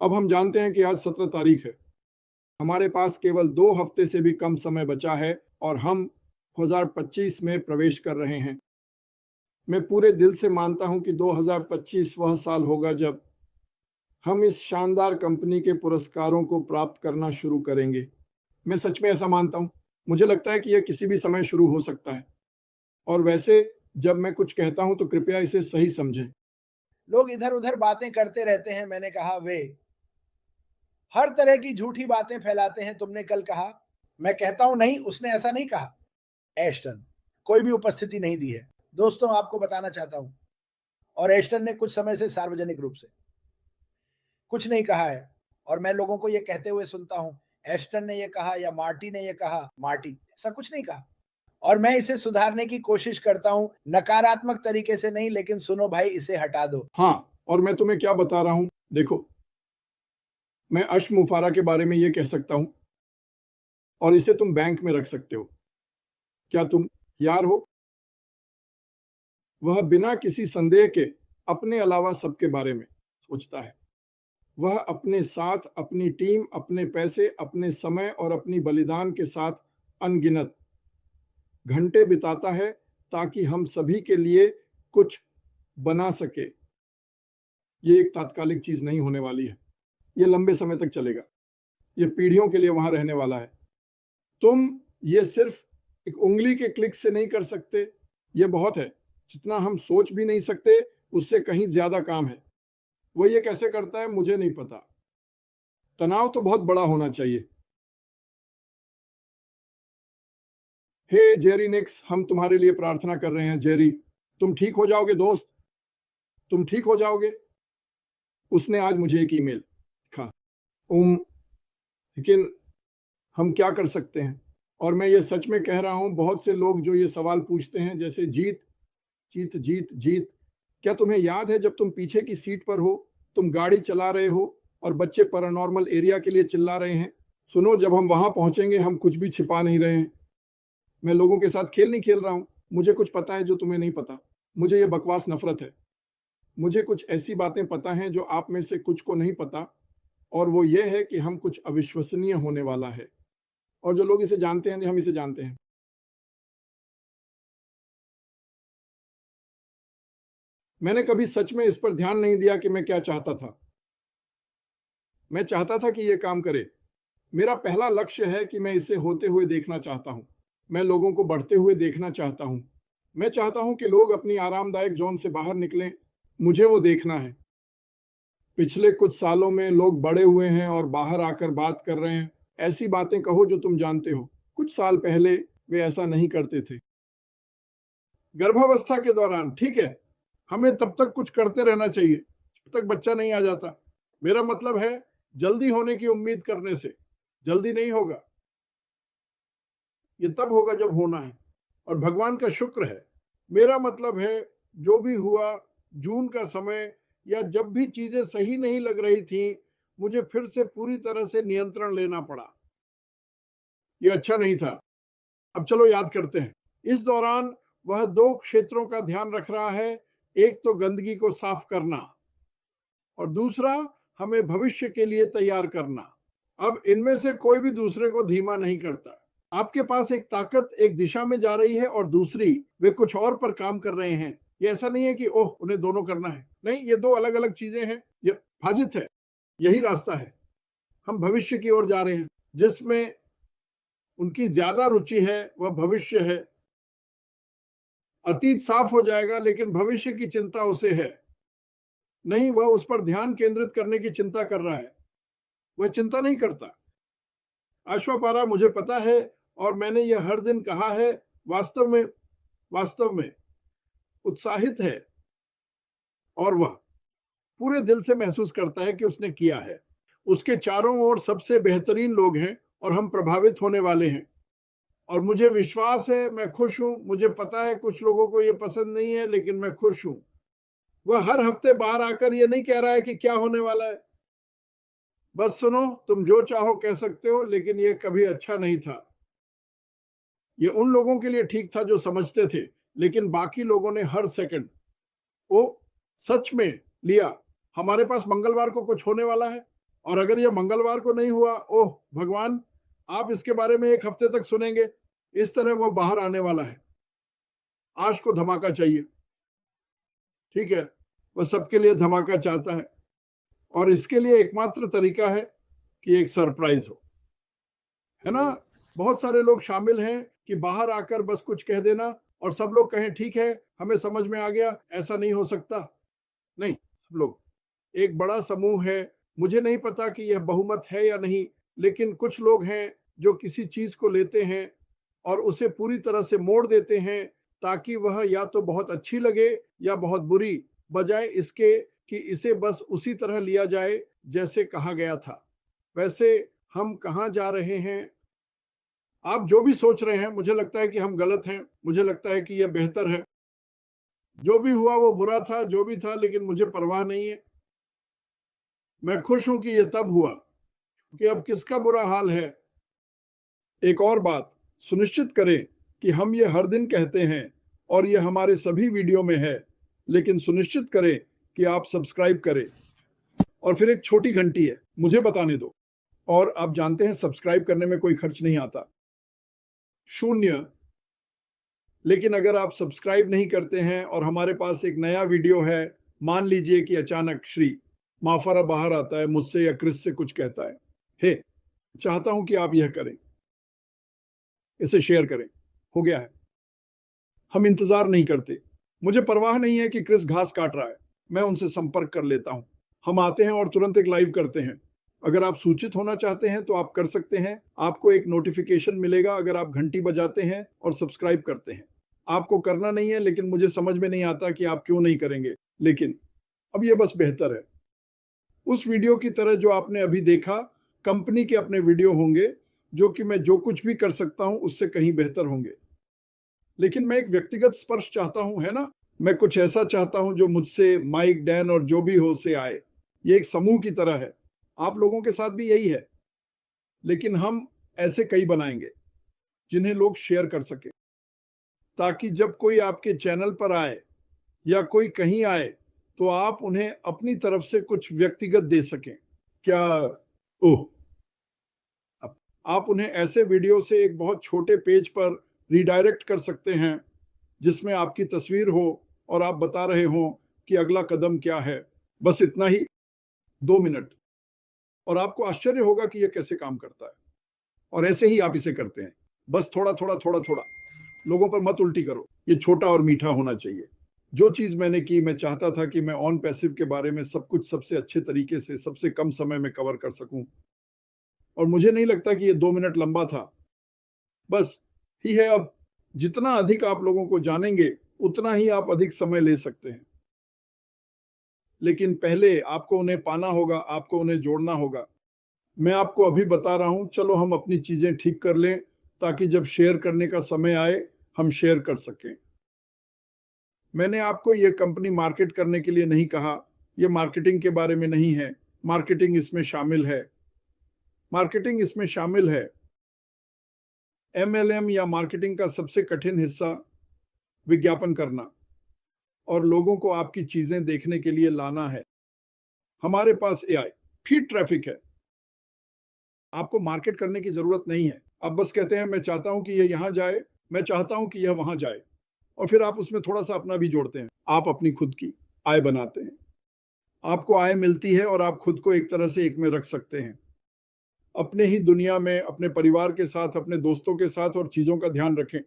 अब हम जानते हैं कि आज 17 तारीख है। हमारे पास केवल 2 हफ्ते से भी कम समय बचा है और हम 2025 में प्रवेश कर रहे हैं। मैं पूरे दिल से मानता हूं कि 2025 वह साल होगा जब हम इस शानदार कंपनी के पुरस्कारों को प्राप्त करना शुरू करेंगे। मैं सच में ऐसा मानता हूं। मुझे लगता है कि यह किसी भी समय शुरू हो सकता है। और वैसे जब मैं कुछ कहता हूं तो कृपया इसे सही समझें। लोग इधर उधर बातें करते रहते हैं। मैंने कहा वे हर तरह की झूठी बातें फैलाते हैं। तुमने कल कहा। मैं कहता हूं नहीं, उसने ऐसा नहीं कहा। एश्टन कोई भी उपस्थिति नहीं दी है। दोस्तों, आपको बताना चाहता हूं, और एश्टन ने कुछ समय से सार्वजनिक रूप से कुछ नहीं कहा है। और मैं लोगों को ये कहते हुए सुनता हूं, एश्टन ने ये कहा या मार्टी ने ये कहा। मार्टी ऐसा कुछ नहीं कहा। और मैं इसे सुधारने की कोशिश करता हूं, नकारात्मक तरीके से नहीं, लेकिन सुनो भाई, इसे हटा दो। हाँ, और मैं तुम्हें क्या बता रहा हूं, देखो, मैं अश मुफारा के बारे में ये कह सकता हूं और इसे तुम बैंक में रख सकते हो। क्या तुम यार हो? वह बिना किसी संदेह के अपने अलावा सबके बारे में सोचता है। वह अपने साथ अपनी टीम, अपने पैसे, अपने समय और अपनी बलिदान के साथ अनगिनत घंटे बिताता है ताकि हम सभी के लिए कुछ बना सके। ये एक तात्कालिक चीज नहीं होने वाली है। ये लंबे समय तक चलेगा। ये पीढ़ियों के लिए वहां रहने वाला है। तुम ये सिर्फ एक उंगली के क्लिक से नहीं कर सकते। ये बहुत है। जितना हम सोच भी नहीं सकते उससे कहीं ज्यादा काम है। वो ये कैसे करता है मुझे नहीं पता। तनाव तो बहुत बड़ा होना चाहिए। हे जेरी निक्स, हम तुम्हारे लिए प्रार्थना कर रहे हैं। जेरी, तुम ठीक हो जाओगे दोस्त, तुम ठीक हो जाओगे। उसने आज मुझे एक ईमेल लिखा। लेकिन हम क्या कर सकते हैं? और मैं ये सच में कह रहा हूं, बहुत से लोग जो ये सवाल पूछते हैं, जैसे जीत जीत जीत जीत, क्या तुम्हें याद है जब तुम पीछे की सीट पर हो, तुम गाड़ी चला रहे हो और बच्चे पैरानॉर्मल एरिया के लिए चिल्ला रहे हैं? सुनो, जब हम वहां पहुंचेंगे हम कुछ भी छिपा नहीं रहे हैं। मैं लोगों के साथ खेल नहीं खेल रहा हूं। मुझे कुछ पता है जो तुम्हें नहीं पता। मुझे ये बकवास नफरत है। मुझे कुछ ऐसी बातें पता हैं जो आप में से कुछ को नहीं पता, और वो ये है कि हम कुछ अविश्वसनीय होने वाला है। और जो लोग इसे जानते हैं, हम इसे जानते हैं। मैंने कभी सच में इस पर ध्यान नहीं दिया कि मैं क्या चाहता था। मैं चाहता था कि ये काम करे। मेरा पहला लक्ष्य है कि मैं इसे होते हुए देखना चाहता हूं। मैं लोगों को बढ़ते हुए देखना चाहता हूं। मैं चाहता हूं कि लोग अपनी आरामदायक जोन से बाहर निकलें। मुझे वो देखना है। पिछले कुछ सालों में लोग बड़े हुए हैं और बाहर आकर बात कर रहे हैं। ऐसी बातें कहो जो तुम जानते हो। कुछ साल पहले वे ऐसा नहीं करते थे। गर्भावस्था के दौरान, ठीक है, हमें तब तक कुछ करते रहना चाहिए जब तक बच्चा नहीं आ जाता। मेरा मतलब है जल्दी होने की उम्मीद करने से जल्दी नहीं होगा। ये तब होगा जब होना है। और भगवान का शुक्र है, मेरा मतलब है जो भी हुआ, जून का समय, या जब भी चीजें सही नहीं लग रही थी, मुझे फिर से पूरी तरह से नियंत्रण लेना पड़ा। ये अच्छा नहीं था। अब चलो याद करते हैं। इस दौरान वह दो क्षेत्रों का ध्यान रख रहा है। एक तो गंदगी को साफ करना और दूसरा हमें भविष्य के लिए तैयार करना। अब इनमें से कोई भी दूसरे को धीमा नहीं करता। आपके पास एक ताकत एक दिशा में जा रही है और दूसरी वे कुछ और पर काम कर रहे हैं। ये ऐसा नहीं है कि ओह उन्हें दोनों करना है। नहीं, ये दो अलग अलग चीजें हैं। ये हाजित है। यही रास्ता है। हम भविष्य की ओर जा रहे हैं। जिसमें उनकी ज्यादा रुचि है वह भविष्य है। अतीत साफ हो जाएगा लेकिन भविष्य की चिंता उसे है नहीं। वह उस पर ध्यान केंद्रित करने की चिंता कर रहा है। वह चिंता नहीं करता। अश्वपारा, मुझे पता है और मैंने यह हर दिन कहा है, वास्तव में उत्साहित है और वह पूरे दिल से महसूस करता है कि उसने किया है। उसके चारों ओर सबसे बेहतरीन लोग हैं और हम प्रभावित होने वाले हैं। और मुझे विश्वास है, मैं खुश हूं। मुझे पता है कुछ लोगों को यह पसंद नहीं है, लेकिन मैं खुश हूं। वह हर हफ्ते बाहर आकर यह नहीं कह रहा है कि क्या होने वाला है। बस सुनो, तुम जो चाहो कह सकते हो, लेकिन यह कभी अच्छा नहीं था। ये उन लोगों के लिए ठीक था जो समझते थे, लेकिन बाकी लोगों ने हर सेकंड वो सच में लिया। हमारे पास मंगलवार को कुछ होने वाला है। और अगर ये मंगलवार को नहीं हुआ, ओह भगवान, आप इसके बारे में 1 हफ्ते तक सुनेंगे। इस तरह वो बाहर आने वाला है। आज को धमाका चाहिए, ठीक है? वो सबके लिए धमाका चाहता है और इसके लिए एकमात्र तरीका है कि एक सरप्राइज हो, है ना? बहुत सारे लोग शामिल हैं कि बाहर आकर बस कुछ कह देना और सब लोग कहें ठीक है, हमें समझ में आ गया। ऐसा नहीं हो सकता। नहीं, सब लोग एक बड़ा समूह है। मुझे नहीं पता कि यह बहुमत है या नहीं, लेकिन कुछ लोग हैं जो किसी चीज को लेते हैं और उसे पूरी तरह से मोड़ देते हैं ताकि वह या तो बहुत अच्छी लगे या बहुत बुरी, बजाय इसके कि इसे बस उसी तरह लिया जाए जैसे कहा गया था। वैसे हम कहाँ जा रहे हैं? आप जो भी सोच रहे हैं, मुझे लगता है कि हम गलत हैं। मुझे लगता है कि यह बेहतर है। जो भी हुआ वो बुरा था, जो भी था, लेकिन मुझे परवाह नहीं है। मैं खुश हूं कि यह तब हुआ कि अब किसका बुरा हाल है। एक और बात, सुनिश्चित करें कि हम ये हर दिन कहते हैं और ये हमारे सभी वीडियो में है, लेकिन सुनिश्चित करें कि आप सब्सक्राइब करें। और फिर एक छोटी घंटी है, मुझे बताने दो। और आप जानते हैं सब्सक्राइब करने में कोई खर्च नहीं आता, 0। लेकिन अगर आप सब्सक्राइब नहीं करते हैं और हमारे पास एक नया वीडियो है, मान लीजिए कि अचानक श्री माफरा बाहर आता है, मुझसे या क्रिस से कुछ कहता है, हे चाहता हूं कि आप यह करें, इसे शेयर करें, हो गया है। हम इंतजार नहीं करते। मुझे परवाह नहीं है कि क्रिस घास काट रहा है, मैं उनसे संपर्क कर लेता हूं। हम आते हैं और तुरंत एक लाइव करते हैं। अगर आप सूचित होना चाहते हैं तो आप कर सकते हैं। आपको एक नोटिफिकेशन मिलेगा अगर आप घंटी बजाते हैं और सब्सक्राइब करते हैं। आपको करना नहीं है, लेकिन मुझे समझ में नहीं आता कि आप क्यों नहीं करेंगे। लेकिन अब यह बस बेहतर है। उस वीडियो की तरह जो आपने अभी देखा, कंपनी के अपने वीडियो होंगे जो कि मैं जो कुछ भी कर सकता हूं उससे कहीं बेहतर होंगे। लेकिन मैं एक व्यक्तिगत स्पर्श चाहता हूं, है ना? मैं कुछ ऐसा चाहता हूं जो मुझसे, माइक, डैन और जो भी हो से आए। ये एक समूह की तरह है। आप लोगों के साथ भी यही है, लेकिन हम ऐसे कई बनाएंगे जिन्हें लोग शेयर कर सके, ताकि जब कोई आपके चैनल पर आए या कोई कहीं आए तो आप उन्हें अपनी तरफ से कुछ व्यक्तिगत दे सकें। क्या ओह, आप उन्हें ऐसे वीडियो से एक बहुत छोटे पेज पर रिडायरेक्ट कर सकते हैं जिसमें आपकी तस्वीर हो और आप बता रहे हो कि अगला कदम क्या है। बस इतना ही, 2 मिनट, और आपको आश्चर्य होगा कि यह कैसे काम करता है। और ऐसे ही आप इसे करते हैं, बस थोड़ा थोड़ा थोड़ा थोड़ा। लोगों पर मत उल्टी करो, ये छोटा और मीठा होना चाहिए। जो चीज मैंने की, मैं चाहता था कि मैं ऑन पैसिव के बारे में सब कुछ सबसे अच्छे तरीके से सबसे कम समय में कवर कर सकूं, और मुझे नहीं लगता कि ये 2 मिनट लंबा था। बस ही है। अब जितना अधिक आप लोगों को जानेंगे उतना ही आप अधिक समय ले सकते हैं, लेकिन पहले आपको उन्हें पाना होगा, आपको उन्हें जोड़ना होगा। मैं आपको अभी बता रहा हूं, चलो हम अपनी चीजें ठीक कर लें ताकि जब शेयर करने का समय आए हम शेयर कर सकें। मैंने आपको ये कंपनी मार्केट करने के लिए नहीं कहा, ये मार्केटिंग के बारे में नहीं है। मार्केटिंग इसमें शामिल है, मार्केटिंग इसमें शामिल है। MLM या मार्केटिंग का सबसे कठिन हिस्सा विज्ञापन करना और लोगों को आपकी चीजें देखने के लिए लाना है। हमारे पास AI फीड ट्रैफिक है। आपको मार्केट करने की जरूरत नहीं है। आप बस कहते हैं मैं चाहता हूं कि यह यहां जाए, मैं चाहता हूं कि यह वहां जाए, और फिर आप उसमें थोड़ा सा अपना भी जोड़ते हैं। आप अपनी खुद की आय बनाते हैं। आपको आय मिलती है और आप खुद को एक तरह से एक में रख सकते हैं, अपने ही दुनिया में, अपने परिवार के साथ, अपने दोस्तों के साथ, और चीजों का ध्यान रखें।